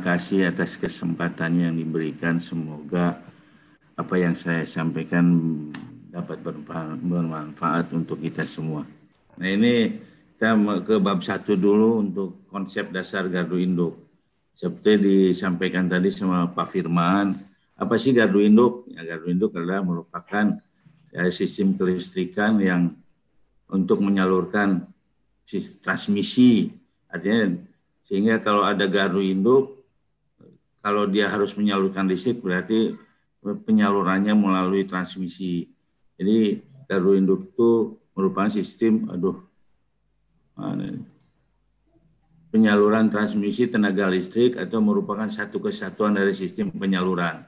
kasih atas kesempatan yang diberikan. Semoga apa yang saya sampaikan dapat bermanfaat untuk kita semua. Nah, ini kita ke bab 1 dulu untuk konsep dasar gardu induk. Seperti disampaikan tadi sama Pak Firman, apa sih gardu induk? Ya, gardu induk adalah merupakan sistem kelistrikan yang untuk menyalurkan transmisi. Artinya sehingga kalau ada gardu induk, kalau dia harus menyalurkan listrik berarti penyalurannya melalui transmisi. Jadi gardu induk itu merupakan sistem penyaluran transmisi tenaga listrik atau merupakan satu kesatuan dari sistem penyaluran.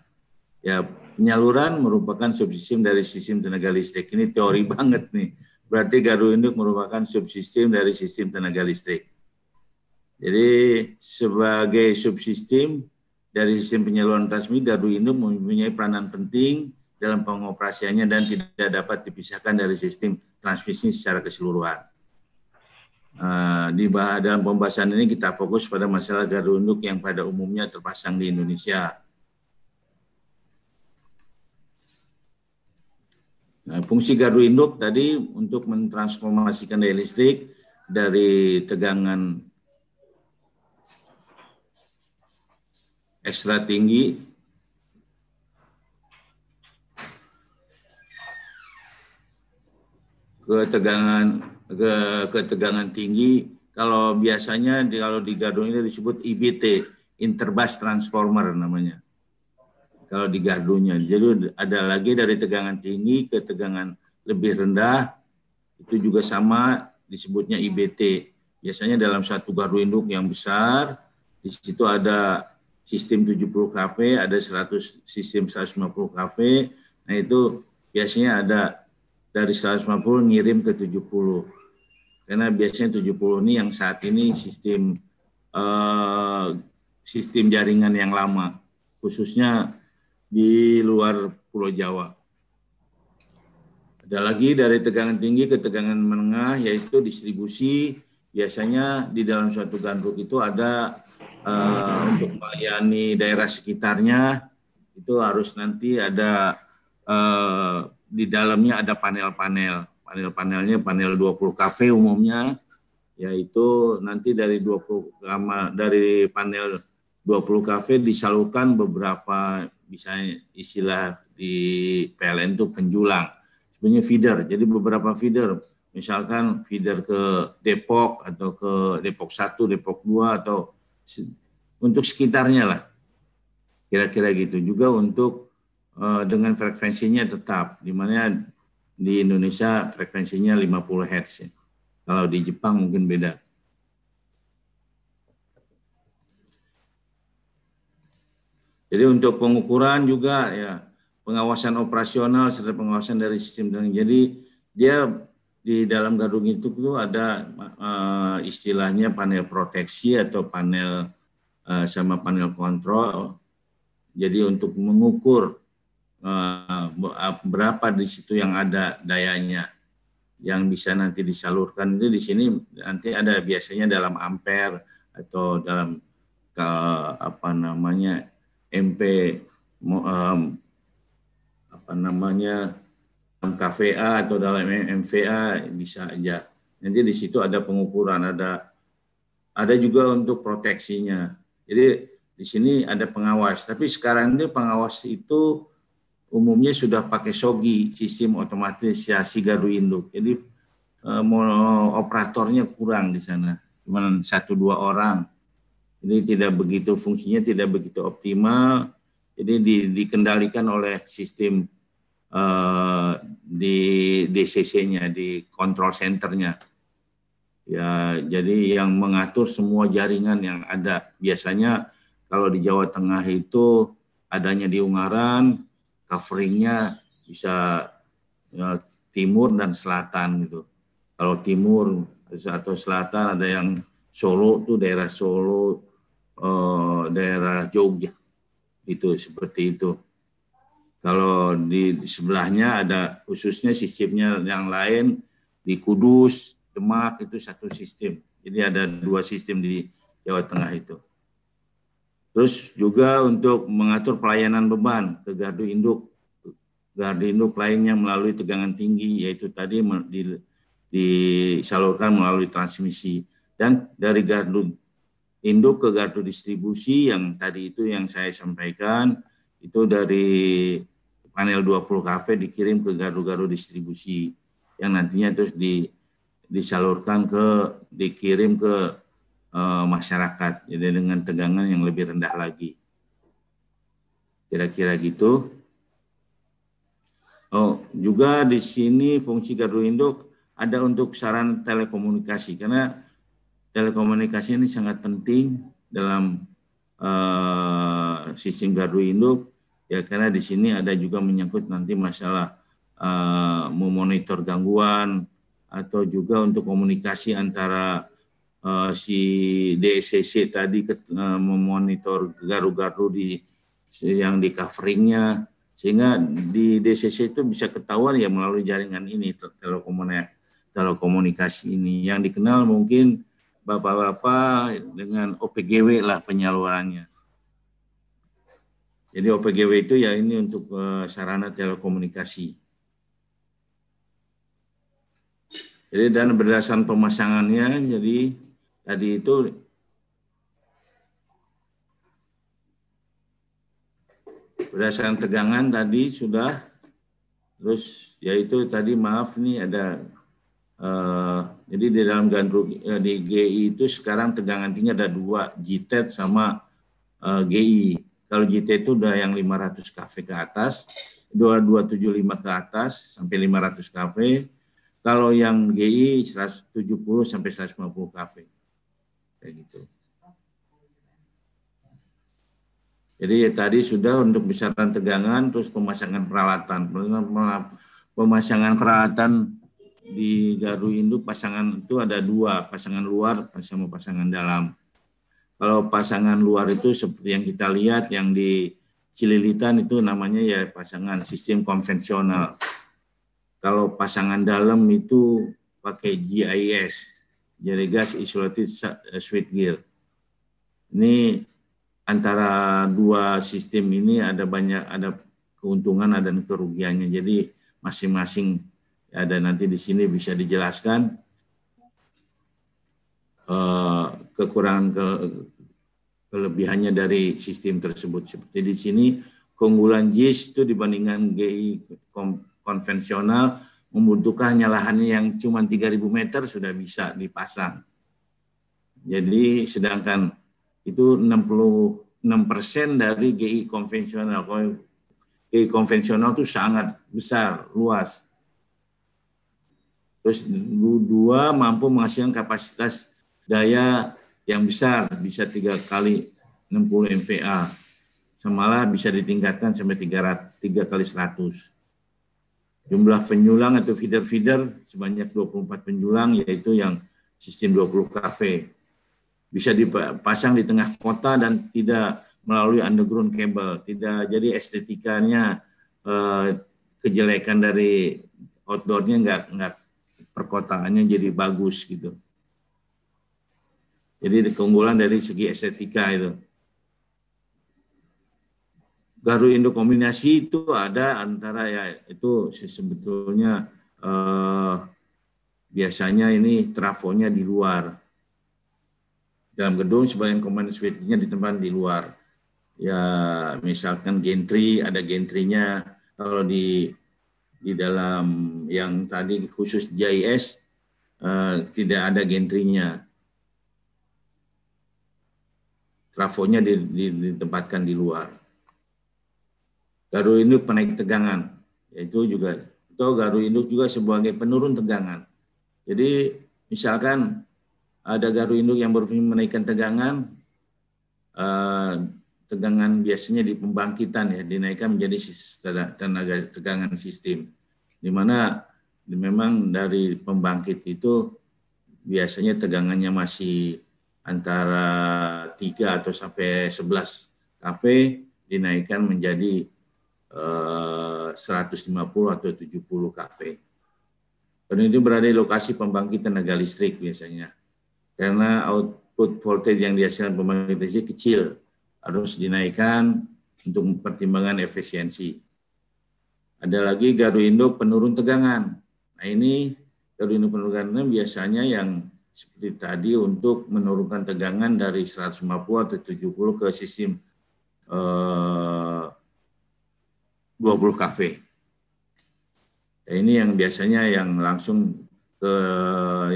Ya, penyaluran merupakan subsistem dari sistem tenaga listrik. Ini teori banget nih. Berarti gardu induk merupakan subsistem dari sistem tenaga listrik. Jadi sebagai subsistem dari sistem penyaluran transmisi, gardu induk mempunyai peranan penting dalam pengoperasiannya dan tidak dapat dipisahkan dari sistem transmisi secara keseluruhan. Dalam pembahasan ini kita fokus pada masalah gardu induk yang pada umumnya terpasang di Indonesia. Nah, fungsi gardu induk tadi untuk mentransformasikan daya listrik dari tegangan ekstra tinggi ke tegangan tinggi. Kalau biasanya kalau di gardu ini disebut IBT, interbus transformer namanya. Kalau di gardunya, jadi ada lagi dari tegangan tinggi ke tegangan lebih rendah, itu juga sama disebutnya IBT. Biasanya dalam satu gardu induk yang besar, di situ ada sistem 70 kV, ada 100 sistem 150 kV. Nah itu biasanya ada dari 150 ngirim ke 70. Karena biasanya 70 ini yang saat ini sistem jaringan yang lama, khususnya di luar Pulau Jawa. Ada lagi dari tegangan tinggi ke tegangan menengah, yaitu distribusi. Biasanya di dalam suatu gandruk itu ada untuk melayani daerah sekitarnya, itu harus nanti ada di dalamnya ada panel-panel. Panel-panelnya panel 20 kV umumnya, yaitu nanti dari panel 20 kV disalurkan beberapa, bisa istilah di PLN itu penjulang, sebenarnya feeder. Jadi beberapa feeder, misalkan feeder ke Depok atau ke Depok 1, Depok 2 atau untuk sekitarnya lah. Kira-kira gitu. Juga untuk dengan frekuensinya tetap, di mana di Indonesia frekuensinya 50 Hz ya. Kalau di Jepang mungkin beda. Jadi untuk pengukuran juga ya, pengawasan operasional serta pengawasan dari sistem. Jadi dia di dalam gardu itu ada istilahnya panel proteksi atau panel sama panel kontrol. Jadi untuk mengukur berapa di situ yang ada dayanya yang bisa nanti disalurkan, itu di sini nanti ada biasanya dalam ampere atau dalam KVA atau dalam MVA bisa aja. Nanti di situ ada pengukuran, ada juga untuk proteksinya. Jadi di sini ada pengawas. Tapi sekarang ini pengawas itu umumnya sudah pakai SOGI, sistem otomatisasi gardu induk. Jadi operatornya kurang di sana, cuma 1-2 orang. Jadi tidak begitu, fungsinya tidak begitu optimal. Jadi dikendalikan oleh sistem di DCC-nya, di control center-nya. Ya, jadi yang mengatur semua jaringan yang ada. Biasanya kalau di Jawa Tengah itu adanya di Ungaran, coveringnya bisa timur dan selatan gitu. Kalau timur atau selatan ada yang Solo tuh daerah Solo, daerah Jogja, itu seperti itu. Kalau di sebelahnya ada khususnya sistemnya yang lain di Kudus, Demak itu satu sistem. Jadi ada 2 sistem di Jawa Tengah itu. Terus juga untuk mengatur pelayanan beban ke gardu induk lainnya melalui tegangan tinggi, yaitu tadi disalurkan melalui transmisi. Dan dari gardu induk ke gardu distribusi yang tadi itu yang saya sampaikan, itu dari panel 20 kV dikirim ke gardu-gardu distribusi yang nantinya terus dikirim ke masyarakat, jadi dengan tegangan yang lebih rendah lagi. Kira-kira gitu. Oh, juga di sini fungsi gardu induk ada untuk sarana telekomunikasi, karena telekomunikasi ini sangat penting dalam sistem gardu induk, ya, karena di sini ada juga menyangkut nanti masalah memonitor gangguan atau juga untuk komunikasi antara si DSCC tadi memonitor gardu-gardu yang di coveringnya, sehingga di DSCC itu bisa ketahuan ya melalui jaringan ini, telekomunikasi ini yang dikenal mungkin Bapak-bapak dengan OPGW lah penyalurannya. Jadi OPGW itu ya ini untuk sarana telekomunikasi. Jadi dan berdasarkan pemasangannya, jadi tadi itu berdasarkan tegangan tadi sudah, terus yaitu tadi maaf nih ada jadi di dalam gandrung di GI itu sekarang tegangan tinggi ada 2, JTED sama GI. Kalau JTED itu udah yang 500 kV ke atas, 2275 ke atas sampai 500 kV. Kalau yang GI 170 sampai 150 kV. Kayak gitu. Jadi tadi sudah untuk besaran tegangan, terus pemasangan peralatan. Pemasangan peralatan di gardu induk pasangan itu ada 2, pasangan luar sama pasangan dalam. Kalau pasangan luar itu seperti yang kita lihat yang di Cililitan itu namanya ya pasangan sistem konvensional. Kalau pasangan dalam itu pakai GIS, jadi gas isolated switchgear. Ini antara 2 sistem ini ada keuntungan dan kerugiannya. Jadi masing-masing ada nanti di sini bisa dijelaskan kekurangan kelebihannya dari sistem tersebut. Seperti di sini keunggulan JIS itu dibandingkan GI konvensional membutuhkan lahannya yang cuma 3.000 meter sudah bisa dipasang. Jadi sedangkan itu 66% dari GI konvensional. Kalau GI konvensional itu sangat besar, luas. Terus 2 mampu menghasilkan kapasitas daya yang besar, bisa 3 kali 60 MVA. Semalah bisa ditingkatkan sampai 3 kali 100. Jumlah penyulang atau feeder-feeder sebanyak 24 penyulang, yaitu yang sistem 20 kV. Bisa dipasang di tengah kota dan tidak melalui underground cable. Tidak, jadi estetikanya kejelekan dari outdoornya nggak perkotaannya jadi bagus gitu. Jadi keunggulan dari segi estetika itu. Gardu induk kombinasi itu ada antara ya itu sebetulnya biasanya ini trafonya di luar. Dalam gedung sebagian komponen switchnya ditempatkan di luar. Ya misalkan gantry, ada gantry-nya. Kalau di dalam yang tadi khusus JIS tidak ada gantry-nya. Trafonya ditempatkan di luar. Gardu induk penaik tegangan, yaitu juga itu gardu induk juga sebagai penurun tegangan. Jadi misalkan ada gardu induk yang berfungsi menaikkan tegangan, tegangan biasanya di pembangkitan ya dinaikkan menjadi tenaga tegangan sistem, di mana memang dari pembangkit itu biasanya tegangannya masih antara 3 atau sampai 11 kV, dinaikkan menjadi 150 atau 70 kV. Dan itu berada di lokasi pembangkit tenaga listrik biasanya. Karena output voltage yang dihasilkan pembangkit listrik kecil. harus dinaikkan untuk pertimbangan efisiensi. Ada lagi gardu induk penurun tegangan. Nah ini gardu induk penurun tegangan biasanya yang seperti tadi untuk menurunkan tegangan dari 150 atau 70 ke sistem 20 kV. Nah, ini yang biasanya yang langsung ke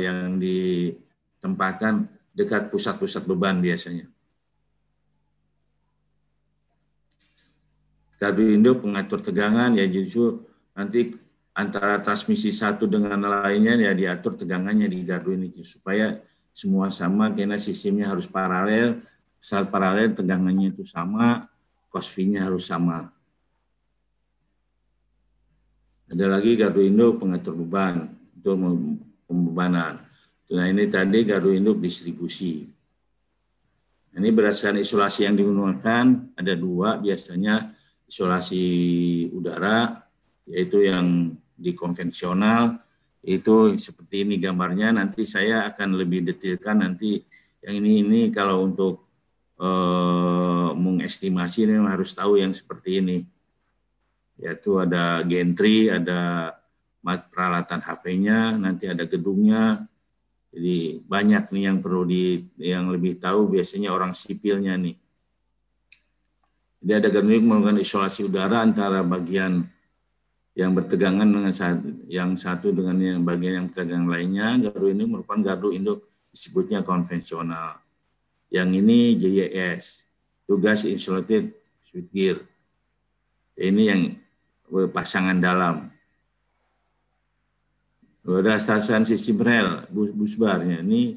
yang ditempatkan dekat pusat-pusat beban biasanya. Gardu induk pengatur tegangan ya justru nanti antara transmisi satu dengan lainnya ya diatur tegangannya di gardu ini supaya semua sama karena sistemnya harus paralel. Saat paralel tegangannya itu sama, cost fee-nya harus sama. Ada lagi gardu induk pengatur beban untuk pembebanan. Nah ini tadi gardu induk distribusi. Ini berdasarkan isolasi yang digunakan ada dua biasanya isolasi udara yaitu yang di konvensional itu seperti ini gambarnya. Nanti saya akan lebih detailkan nanti yang ini kalau untuk mengestimasi ini harus tahu yang seperti ini. Yaitu ada gantry, ada peralatan HV-nya, nanti ada gedungnya. Jadi banyak nih yang perlu yang lebih tahu biasanya orang sipilnya nih. Jadi ada gardu melakukan isolasi udara antara bagian yang bertegangan dengan yang satu dengan yang bagian yang bertegangan lainnya. Gardu ini merupakan gardu induk disebutnya konvensional. Yang ini JIS, tugas insulated switchgear. Ini yang pasangan dalam. Berdasarkan sistem rel busbarnya ini,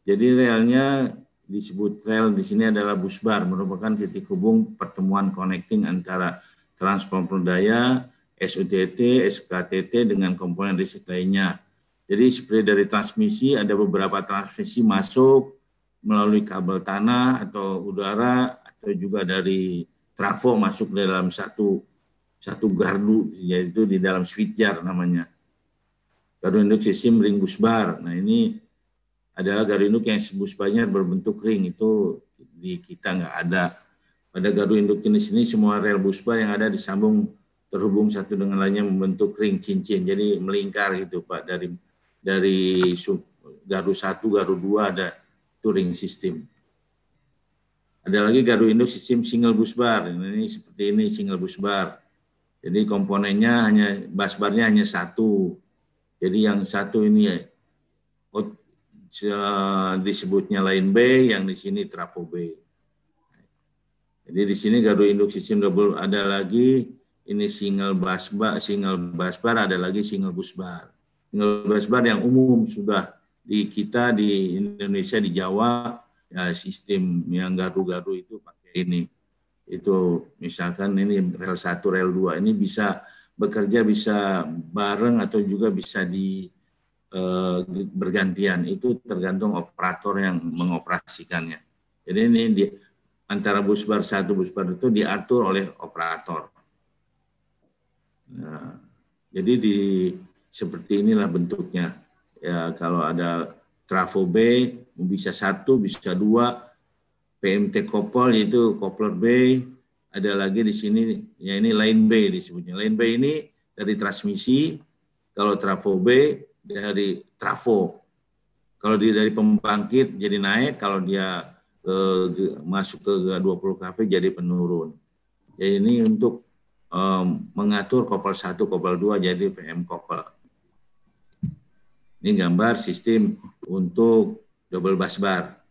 jadi relnya disebut rel di sini adalah busbar, merupakan titik hubung pertemuan connecting antara transformer daya, SUTT, SKTT dengan komponen listrik lainnya. Jadi seperti dari transmisi ada beberapa transmisi masuk melalui kabel tanah atau udara atau juga dari trafo masuk ke dalam satu gardu, yaitu di dalam switchgear namanya. Gardu induk sistem ring busbar. Nah ini adalah gardu induk yang busbarnya berbentuk ring, itu di kita nggak ada. Pada gardu induk jenis ini semua rel busbar yang ada disambung terhubung satu dengan lainnya membentuk ring cincin, jadi melingkar gitu Pak, dari gardu 1, gardu 2 ada itu ring sistem. Ada lagi gardu induk sistem single busbar. Ini seperti ini single busbar. Jadi komponennya busbarnya hanya satu. Jadi yang satu ini disebutnya line B, yang di sini trafo B. Jadi di sini gardu induk sistem double, ada lagi ini single busbar, ada lagi single busbar. Single busbar yang umum sudah di kita di Indonesia, di Jawa, ya sistem yang gardu-gardu itu pakai ini. Itu misalkan ini rel 1, rel 2 ini bisa bekerja bisa bareng atau juga bisa bergantian. Itu tergantung operator yang mengoperasikannya. Jadi ini antara busbar 1, busbar itu diatur oleh operator. Nah, jadi seperti inilah bentuknya. Ya kalau ada trafo B bisa 1, bisa 2, PMT couple yaitu coupler B, ada lagi di sini ya ini line B disebutnya. Line B ini dari transmisi, kalau trafo B dari trafo. Kalau dari pembangkit jadi naik, kalau dia masuk ke 20 kV jadi penurun. Ya ini untuk mengatur couple 1, couple 2 jadi PM couple. Ini gambar sistem untuk double busbar.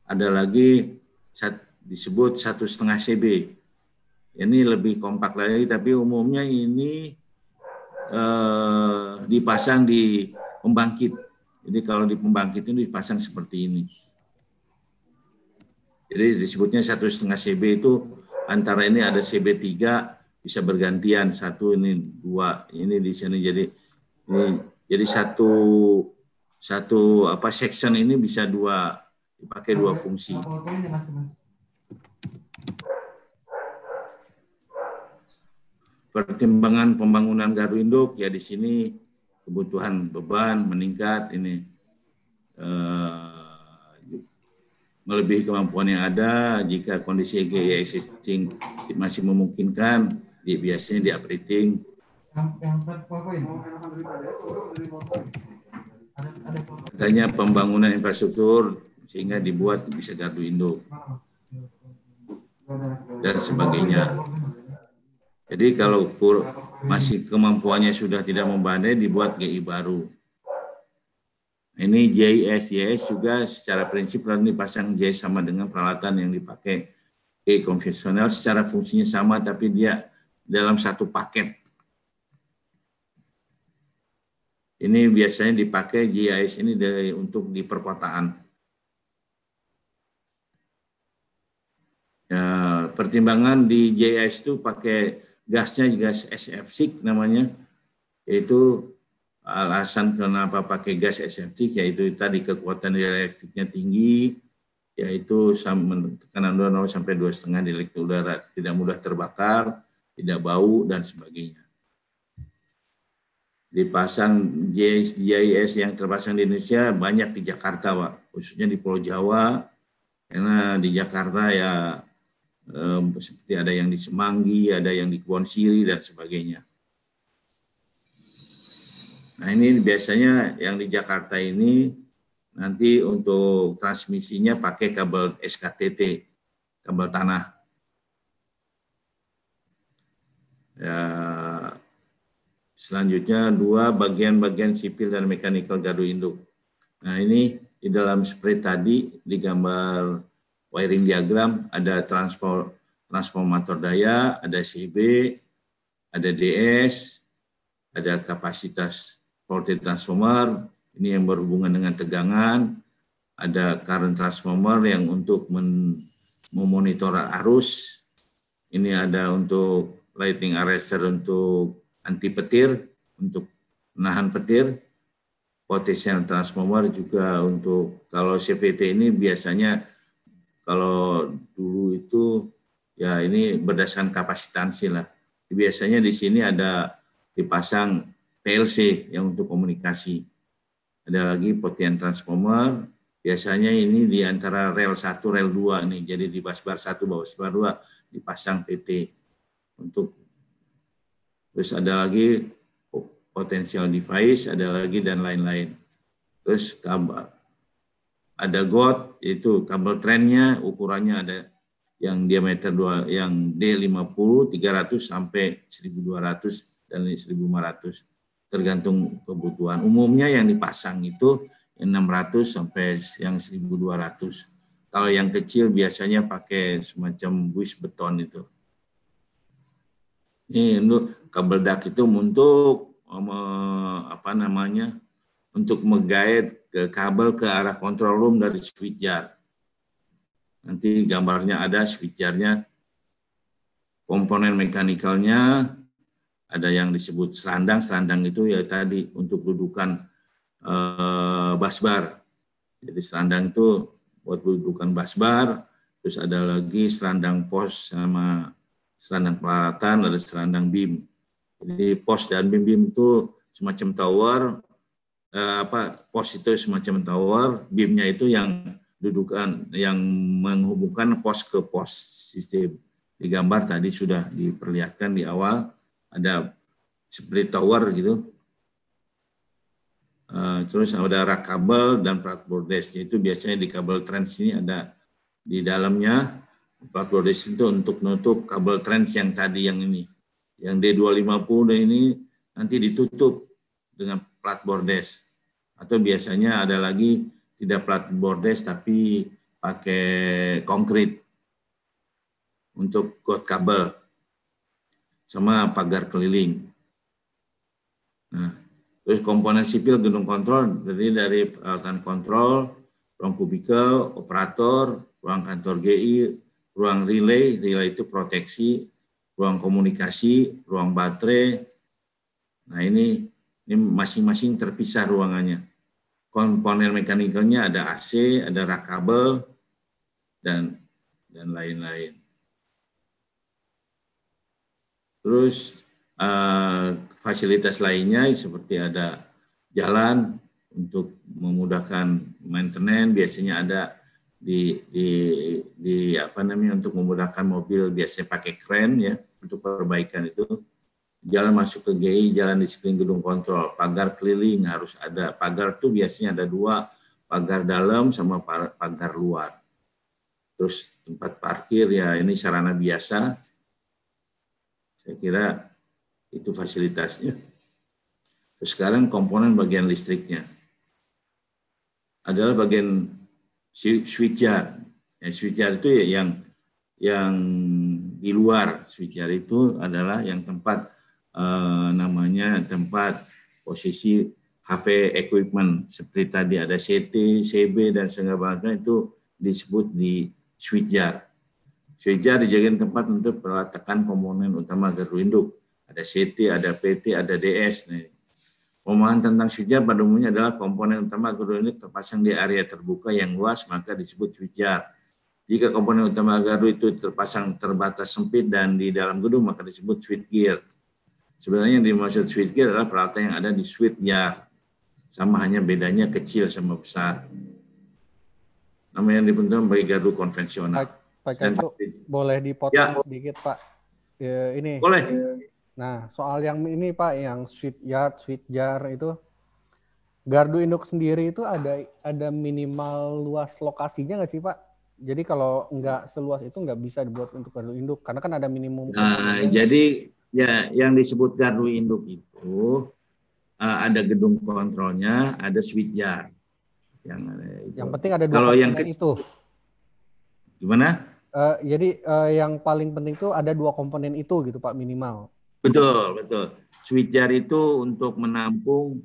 Ada lagi disebut 1,5 CB. Ini lebih kompak lagi, tapi umumnya ini dipasang di pembangkit. Jadi kalau di pembangkit ini dipasang seperti ini. Jadi disebutnya 1,5 CB itu antara ini ada CB3 bisa bergantian, 1 ini 2 ini di sini jadi ini jadi satu section ini bisa dipakai 2 fungsi. Pertimbangan pembangunan gardu induk ya di sini kebutuhan beban meningkat ini melebihi kemampuan yang ada. Jika kondisi GIS existing masih memungkinkan, biasanya di updating. Adanya pembangunan infrastruktur sehingga dibuat bisa gardu induk dan sebagainya. Jadi kalau masih kemampuannya sudah tidak membandai, dibuat GI baru. Ini JIS juga secara prinsip lalu dipasang JIS sama dengan peralatan yang dipakai GI konvensional, secara fungsinya sama tapi dia dalam satu paket. Ini biasanya dipakai JIS ini untuk di perkotaan. Ya, pertimbangan di JIS itu pakai gasnya gas SF6 namanya, yaitu alasan kenapa pakai gas SF6 yaitu tadi kekuatan elektriknya tinggi, yaitu tekanan udara 0 sampai 2,5 di elektrik udara, tidak mudah terbakar, tidak bau dan sebagainya. Dipasang JIS yang terpasang di Indonesia banyak di Jakarta, Pak, khususnya di Pulau Jawa, karena di Jakarta ya seperti ada yang di Semanggi, ada yang di Kebon Siri dan sebagainya. Nah ini biasanya yang di Jakarta ini nanti untuk transmisinya pakai kabel SKTT, kabel tanah. Ya, selanjutnya 2 bagian-bagian sipil dan mekanikal gardu induk. Nah ini di dalam spread tadi di gambar wiring diagram ada transformator daya, ada CB, ada DS, ada kapasitas voltage transformer, ini yang berhubungan dengan tegangan, ada current transformer yang untuk memonitor arus, ini ada untuk lighting arrestor untuk anti petir, untuk menahan petir, potential transformer juga untuk, kalau CVT ini biasanya kalau dulu itu ya ini berdasarkan kapasitansi lah. Biasanya di sini ada dipasang PLC yang untuk komunikasi. Ada lagi potential transformer, biasanya ini di antara rel 1, rel 2 nih. Jadi di busbar 1, busbar 2 dipasang PT untuk. Terus ada lagi potential device, ada lagi dan lain-lain. Terus kabel, ada GOT, yaitu kabel trennya, ukurannya ada yang diameter 2, yang D50, 300 sampai 1200 dan 1500, tergantung kebutuhan. Umumnya yang dipasang itu 600 sampai yang 1200. Kalau yang kecil biasanya pakai semacam buis beton itu. Ini untuk kabel dak itu untuk untuk menggait ke kabel ke arah control room dari switchgear. Nanti gambarnya ada switchgearnya, komponen mekanikalnya, ada yang disebut serandang. Serandang itu ya tadi untuk dudukan busbar. Jadi serandang itu buat dudukan busbar. Terus ada lagi serandang pos sama serandang peralatan, ada serandang BIM. Jadi pos dan BIM itu semacam tower. Pos itu semacam tower, BIM-nya itu yang dudukan, yang menghubungkan pos ke pos sistem. Di gambar tadi sudah diperlihatkan di awal, ada seperti tower gitu. Terus ada rak kabel dan platform desk, itu biasanya di kabel trans ini ada di dalamnya. Platform desk itu untuk menutup kabel trans yang tadi yang ini. Yang D250 ini nanti ditutup dengan platform desk. Atau biasanya ada lagi tidak platform desk tapi pakai konkrit untuk got kabel sama pagar keliling. Nah, terus komponen sipil gedung kontrol terdiri dari peralatan kontrol, ruang kubikel, operator, ruang kantor GI, ruang relay itu proteksi, ruang komunikasi, ruang baterai. Nah ini masing-masing terpisah ruangannya. Komponen mekanikalnya ada AC, ada rak kabel, dan lain-lain. Terus fasilitas lainnya seperti ada jalan untuk memudahkan maintenance, biasanya ada apa namanya, untuk memudahkan mobil biasanya pakai kren ya untuk perbaikan itu. Jalan masuk ke GI, jalan di sekeliling gedung kontrol, pagar keliling harus ada. Pagar tuh biasanya ada 2, pagar dalam sama pagar luar. Terus tempat parkir ya ini sarana biasa. Saya kira itu fasilitasnya. Terus sekarang komponen bagian listriknya adalah bagian switchgear. Ya, switchgear itu ya yang di luar. Switchgear itu adalah yang tempat namanya tempat posisi HV equipment seperti tadi ada CT, CB dan segala macam itu disebut di switchgear. Switchgear dijadikan tempat untuk peletakan komponen utama gardu induk. Ada CT, ada PT, ada DS. Pemahaman tentang switchgear pada umumnya adalah komponen utama gardu induk terpasang di area terbuka yang luas maka disebut switchgear. Jika komponen utama gardu itu terpasang terbatas sempit dan di dalam gedung maka disebut switchgear. Sebenarnya yang dimaksud switchgear adalah peralatan yang ada di switchgear. Sama hanya bedanya kecil sama besar. Namanya yang dibentuk bagi gardu konvensional. Pak Cancu, boleh dipotong sedikit Pak? Ini. Boleh. Nah, soal yang ini Pak, yang switchgear itu, gardu induk sendiri itu ada minimal luas lokasinya nggak sih Pak? Jadi kalau nggak seluas itu nggak bisa dibuat untuk gardu induk, karena kan ada minimum. Nah, jadi ya yang disebut gardu induk itu ada gedung kontrolnya, ada switchgear. Yang penting ada 2 komponen itu. Gimana? Jadi yang paling penting itu ada 2 komponen itu gitu Pak minimal. Betul. Switchgear itu untuk menampung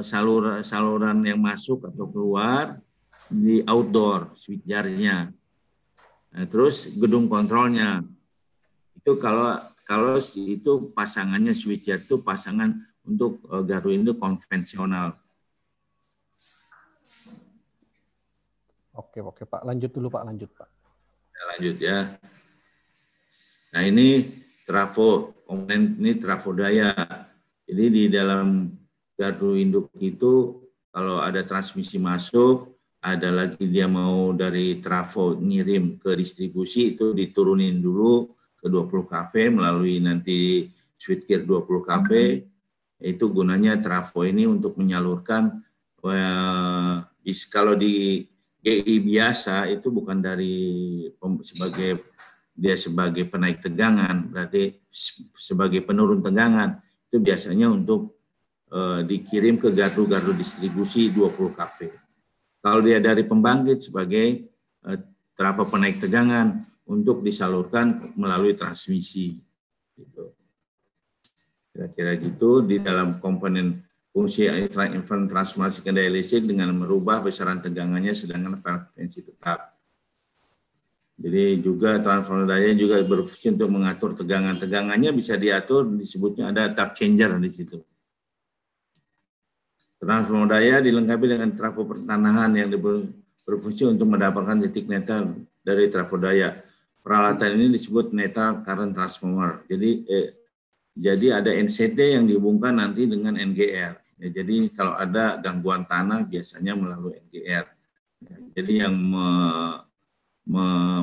saluran yang masuk atau keluar di outdoor switchgear-nya. Nah, terus gedung kontrolnya itu kalau itu pasangannya switchgear itu pasangan untuk gardu induk konvensional. Oke Pak, lanjut dulu Pak, lanjut Pak. Lanjut ya. Nah ini trafo, komponen ini trafo daya. Jadi di dalam gardu induk itu kalau ada transmisi masuk, ada lagi dia mau dari trafo ngirim ke distribusi itu diturunin dulu ke 20 kV melalui nanti switchgear 20 kV. Itu gunanya trafo ini untuk menyalurkan kalau di GI biasa itu bukan sebagai penaik tegangan, berarti sebagai penurun tegangan itu biasanya untuk dikirim ke gardu-gardu distribusi 20 kV. Kalau dia dari pembangkit sebagai trafo penaik tegangan untuk disalurkan melalui transmisi. Gitu. Kira-kira gitu di dalam komponen fungsi event transformasi kendali listrik dengan merubah besaran tegangannya sedangkan frekuensi tetap. Jadi juga transformer daya juga berfungsi untuk mengatur tegangan. Tegangannya bisa diatur, disebutnya ada tap changer di situ. Transformer daya dilengkapi dengan trafo pertanahan yang berfungsi untuk mendapatkan titik netral dari trafo daya. Peralatan ini disebut netral current transformer. Jadi ada NCT yang dihubungkan nanti dengan NGR. Ya, jadi kalau ada gangguan tanah biasanya melalui NGR. Ya, jadi yang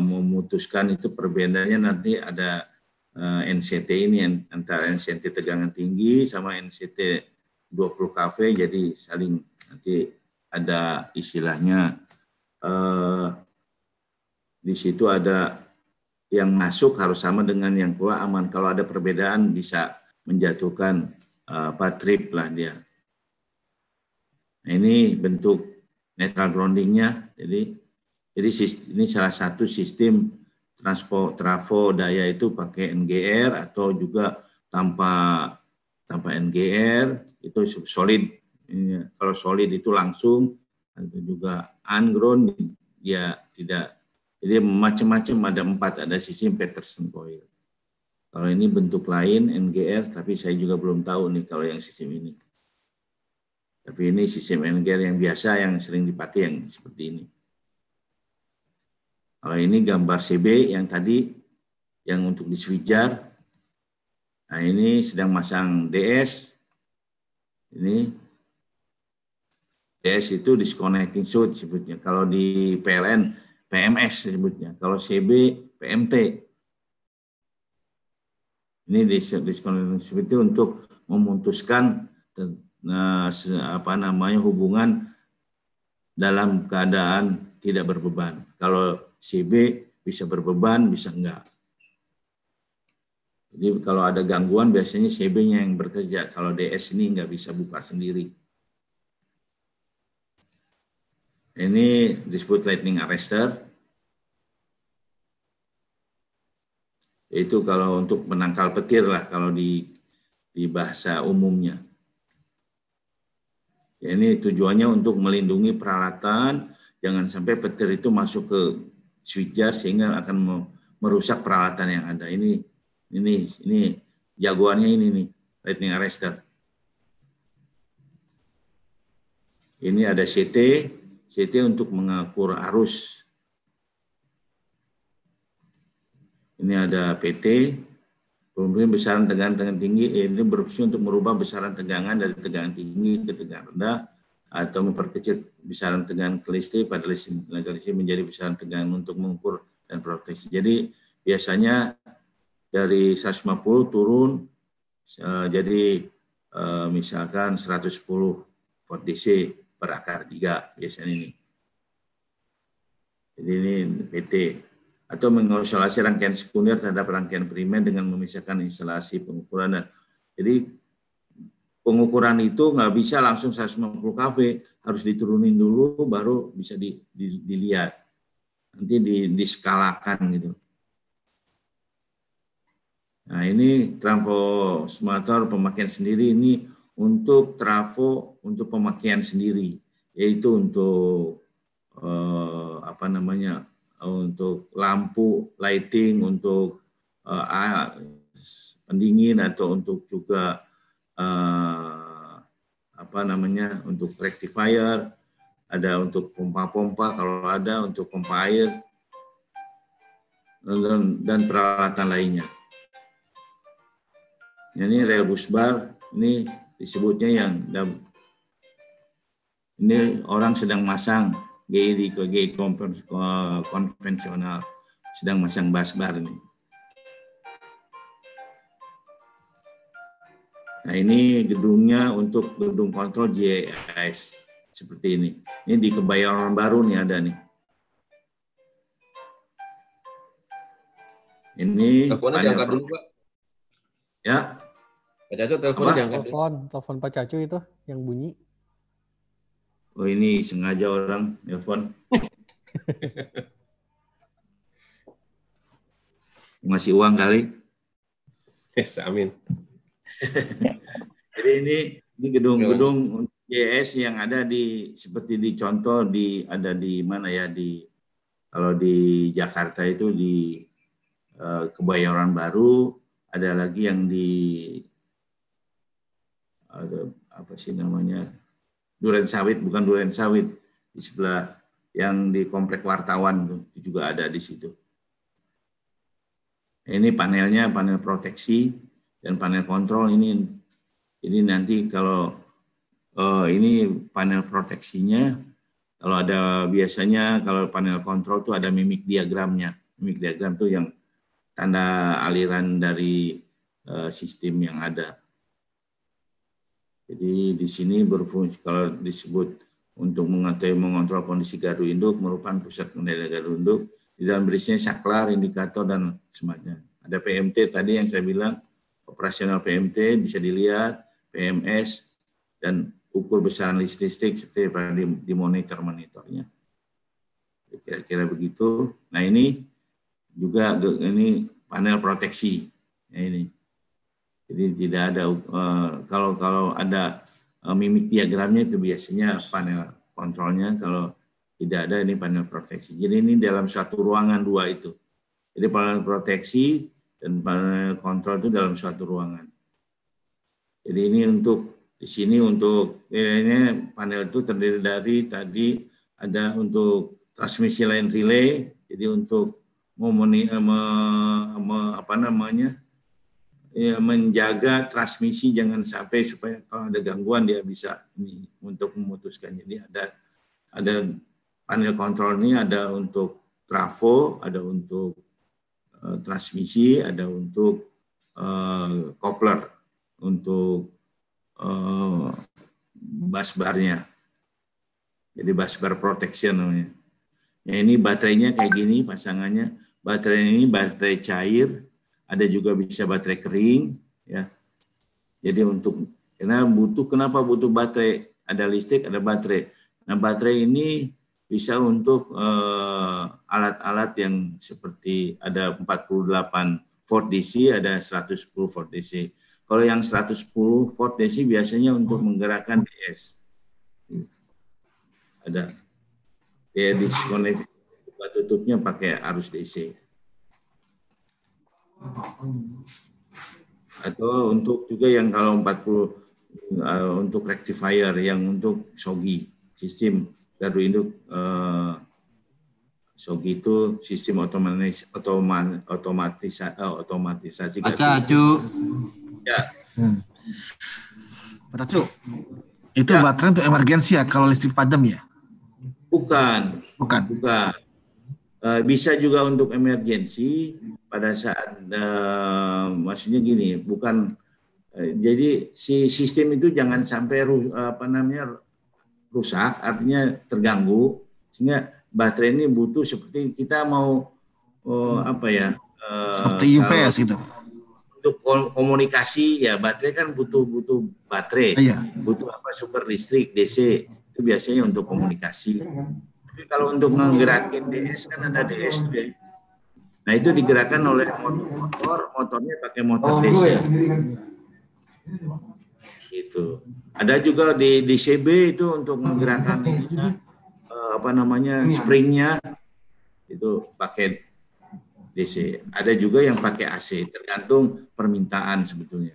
memutuskan itu perbedaannya nanti ada NCT ini antara NCT tegangan tinggi sama NCT 20 kV. Jadi saling nanti ada istilahnya di situ ada yang masuk harus sama dengan yang keluar aman. Kalau ada perbedaan bisa menjatuhkan trip lah dia. Nah, ini bentuk netral grounding-nya. Jadi ini salah satu sistem trafo daya itu pakai NGR atau juga tanpa NGR itu solid. Kalau solid itu langsung, atau juga unground ya tidak. Jadi macam-macam ada 4, ada sistem Peterson coil. Kalau ini bentuk lain NGR, tapi saya juga belum tahu nih kalau yang sistem ini. Tapi ini sistem NGR yang biasa yang sering dipakai yang seperti ini. Kalau ini gambar CB yang tadi, yang untuk di switchgear. Nah ini sedang masang DS. Ini DS itu disconnecting switch sebutnya. Kalau di PLN PMS disebutnya. Kalau CB, PMT. Ini diskonektivitas untuk memutuskan hubungan dalam keadaan tidak berbeban. Kalau CB bisa berbeban, bisa enggak. Jadi kalau ada gangguan biasanya CB-nya yang bekerja. Kalau DS ini enggak bisa buka sendiri. Ini disebut lightning arrestor. Yaitu kalau untuk menangkal petir lah kalau di bahasa umumnya. Ya, ini tujuannya untuk melindungi peralatan, jangan sampai petir itu masuk ke switchgear sehingga akan merusak peralatan yang ada. Ini jagoannya ini nih, lightning arrestor. Ini ada CT untuk mengukur arus. Ini ada PT, pemberian besaran tegangan tinggi. Ini berfungsi untuk merubah besaran tegangan dari tegangan tinggi ke tegangan rendah atau memperkecil besaran tegangan listrik pada listrik menjadi besaran tegangan untuk mengukur dan proteksi. Jadi biasanya dari 150 turun jadi misalkan 110 volt DC per akar 3 biasanya ini. Jadi ini PT. Atau mengisolasi rangkaian sekunder terhadap rangkaian primer dengan memisahkan instalasi pengukuran. Jadi pengukuran itu nggak bisa langsung 150 kV, harus diturunin dulu baru bisa dilihat. Nanti diskalakan gitu. Nah ini transformator pemakaian sendiri ini untuk trafo untuk pemakaian sendiri, yaitu untuk untuk untuk lighting, untuk pendingin atau untuk juga untuk rectifier, ada untuk pompa-pompa kalau ada, untuk pompa air dan peralatan lainnya. Ini rel bus bar, ini disebutnya yang ini orang sedang masang GI konvensional, sedang masang bus bar ini. Nah ini gedungnya untuk gedung kontrol GIS seperti ini. Ini di Kebayoran Baru nih ada nih. Ini teleponnya diangkat dulu, Pak. Ya. Pak Cacu teleponnya diangkat dulu. Telepon Pak Cacu itu yang bunyi. Oh ini sengaja orang telepon. Ngasih uang kali. Yes, amin. Jadi ini gedung-gedung GIS yang ada di seperti di contoh ada di mana ya kalau di Jakarta itu di Kebayoran Baru, ada lagi yang apa sih namanya, Duren Sawit, bukan Duren Sawit, di sebelah yang di Komplek Wartawan itu juga ada di situ. Ini panelnya, panel proteksi dan panel kontrol ini nanti kalau ini panel proteksinya, kalau ada biasanya kalau panel kontrol itu ada mimik diagramnya. Mimik diagram itu yang tanda aliran dari sistem yang ada. Jadi di sini berfungsi kalau disebut untuk mengontrol kondisi gardu induk merupakan pusat kendali gardu induk. Di dalam berisinya saklar, indikator dan semacamnya. Ada PMT tadi yang saya bilang, operasional PMT bisa dilihat, PMS dan ukur besaran listrik seperti pada di monitornya. Kira-kira begitu. Nah ini juga ini panel proteksi. Nah, ini. Jadi tidak ada kalau ada mimik diagramnya itu biasanya panel kontrolnya, kalau tidak ada ini panel proteksi. Jadi ini dalam satu ruangan dua itu. Jadi panel proteksi dan panel kontrol itu dalam suatu ruangan. Jadi ini di sini untuk ini panel itu terdiri dari tadi ada untuk transmisi line relay, jadi untuk menjaga transmisi jangan sampai supaya kalau ada gangguan dia bisa ini untuk memutuskan. Jadi ada panel kontrol ini ada untuk trafo, ada untuk transmisi, ada untuk coupler, untuk busbarnya. Jadi busbar protection namanya. Ya, ini baterainya kayak gini pasangannya. Baterai ini baterai cair, ada juga bisa baterai kering, ya. Jadi kenapa butuh baterai? Ada listrik, ada baterai. Nah, baterai ini bisa untuk alat-alat yang seperti ada 48 volt DC, ada 110 volt DC. Kalau yang 110 volt DC biasanya untuk menggerakkan DS. Ada disconnect, buka tutupnya pakai arus DC. Atau untuk juga yang kalau 40 untuk rectifier yang untuk SOGI, sistem gardu induk SOGI itu sistem otomatisasi. Baca, Cu. Ya. Baca, Cu. Itu ya. Baterai untuk emergensi ya kalau listrik padam ya? Bukan. Bisa juga untuk emergensi pada saat maksudnya gini, bukan jadi si sistem itu jangan sampai rusak, artinya terganggu, sehingga baterai ini butuh seperti kita mau seperti UPS gitu. Untuk komunikasi ya baterai kan butuh baterai, butuh sumber listrik DC, itu biasanya untuk komunikasi. Tapi kalau untuk menggerakin DS kan ada DS juga. Nah itu digerakkan oleh motornya pakai motor DC. Gitu. Ada juga di CB itu untuk menggerakkan springnya itu pakai DC. Ada juga yang pakai AC, tergantung permintaan sebetulnya.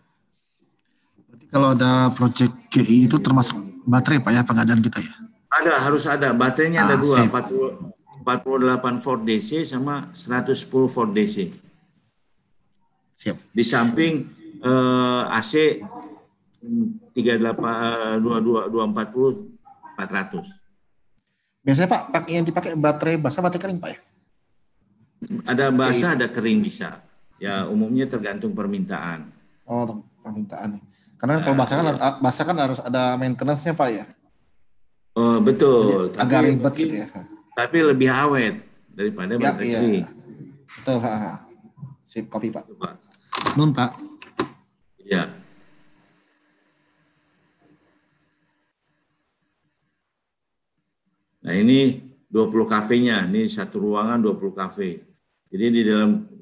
Berarti kalau ada proyek GI itu termasuk baterai Pak ya pengadaan kita ya? Harus ada. Baterainya ada dua, 48 volt DC sama 110 volt DC. Siap. Di samping AC 240 400. Biasanya Pak, yang dipakai baterai basah, baterai kering Pak ya? Ada basah, ada kering bisa. Ya umumnya tergantung permintaan. Oh, permintaan. Karena kalau basah kan harus ada maintenance-nya Pak ya? Oh, betul. Jadi, agak ribet gitu ya. Tapi lebih awet daripada baterai kering. Betul Pak. Sip, kopi Pak. Nun Pak. Iya. Nah ini 20 kafenya, ini satu ruangan 20 kafe. Jadi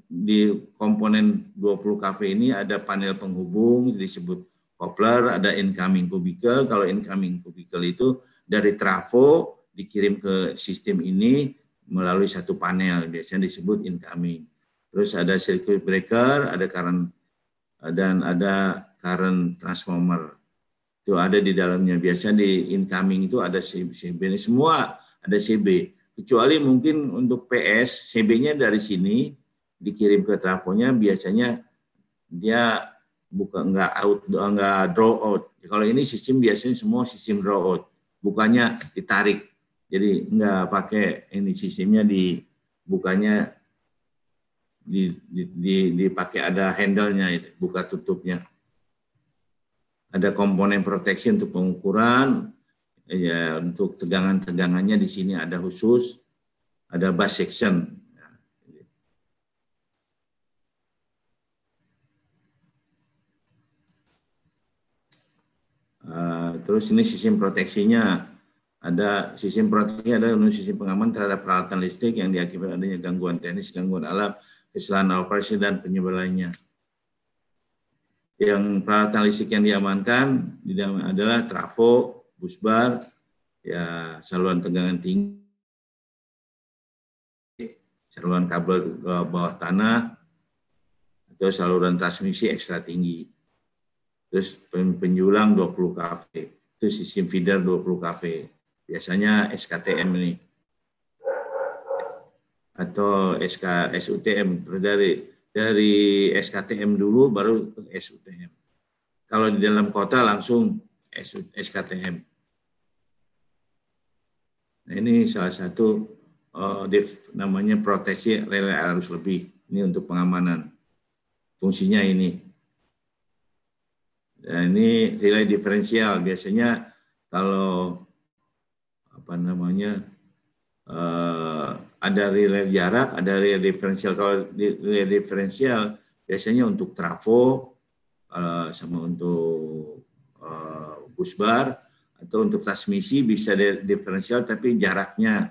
di komponen 20 kafe ini ada panel penghubung disebut coupler, ada incoming cubicle. Kalau incoming cubicle itu dari trafo dikirim ke sistem ini melalui satu panel, biasanya disebut incoming. Terus ada circuit breaker, ada current dan ada current transformer. Itu ada di dalamnya. Biasanya di incoming itu ada CB, semua ada CB. Kecuali mungkin untuk PS, CB-nya dari sini dikirim ke trafonya, biasanya dia nggak draw out. Kalau ini sistem biasanya semua sistem draw out, bukannya ditarik. Jadi nggak pakai ini sistemnya dibukanya dipakai ada handle-nya, buka tutupnya. Ada komponen proteksi untuk pengukuran, ya untuk tegangannya di sini ada khusus, ada bus section. Terus ini sistem proteksinya, ada sistem proteksi, ada sistem pengaman terhadap peralatan listrik yang diakibatkan adanya gangguan teknis, gangguan alam, kesalahan operasi dan penyebab lainnya. Yang peralatan listrik yang diamankan adalah trafo, busbar, ya saluran tegangan tinggi, saluran kabel bawah tanah, atau saluran transmisi ekstra tinggi. Terus penjulang 20 kV, itu sistem feeder 20 kV. Biasanya SKTM ini. Atau SUTM, dari SKTM dulu baru ke SUTM. Kalau di dalam kota langsung SKTM. Nah, ini salah satu namanya proteksi relay arus lebih. Ini untuk pengamanan. Fungsinya ini. Dan ini relay diferensial. Biasanya kalau ada relay jarak, ada relay diferensial. Kalau relay diferensial biasanya untuk trafo, sama untuk busbar, atau untuk transmisi bisa diferensial, tapi jaraknya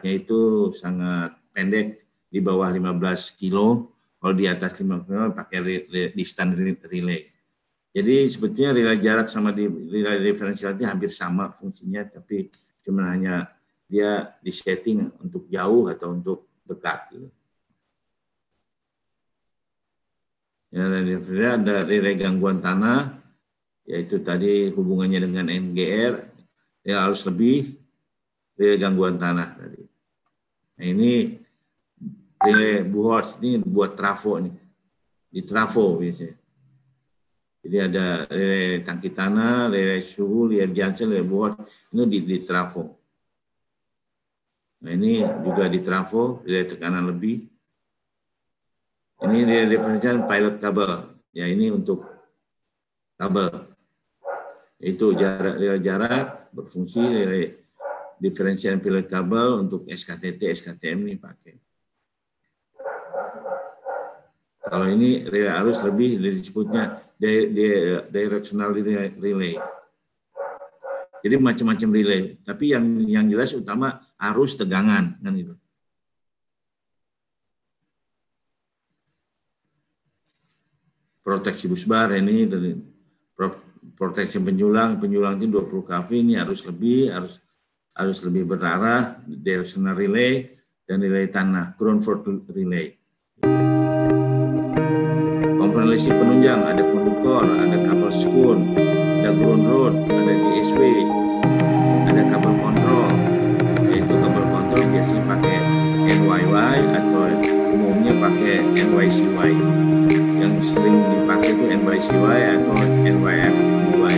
itu sangat pendek, di bawah 15 kilo. Kalau di atas 5 kilo pakai distant relay. Jadi sebetulnya relay jarak sama relay diferensial itu hampir sama fungsinya, tapi cuma hanya dia disetting untuk jauh atau untuk dekat. Gitu. Ya, ada relay gangguan tanah, yaitu tadi hubungannya dengan NGR, ya harus lebih relay gangguan tanah tadi. Nah ini relay buhorz ini buat trafo nih, di trafo biasanya. Jadi ada relay tangki tanah, relay suhu, relay junction, relay buhorz, ini di trafo. Nah ini juga di trafo, relay tekanan lebih. Ini relay diferensial pilot kabel, ya ini untuk kabel. Itu relay jarak berfungsi, relay diferensial pilot kabel untuk SKTT, SKTM ini pakai. Kalau ini relay arus lebih disebutnya directional relay. Jadi macam-macam relay, tapi yang jelas utama arus tegangan kan itu. Proteksi busbar ini proteksi penjulang itu 20 kV, ini harus lebih berarah, directional relay dan relay tanah, ground fault relay. Komponen listrik penunjang, ada konduktor, ada kabel skun, ada ground rod, ada GSW, ada kabel kontrol. Yaitu kabel kontrol biasanya pakai NYY atau umumnya pakai NYCY. Yang sering dipakai itu NYCY atau NYFTY.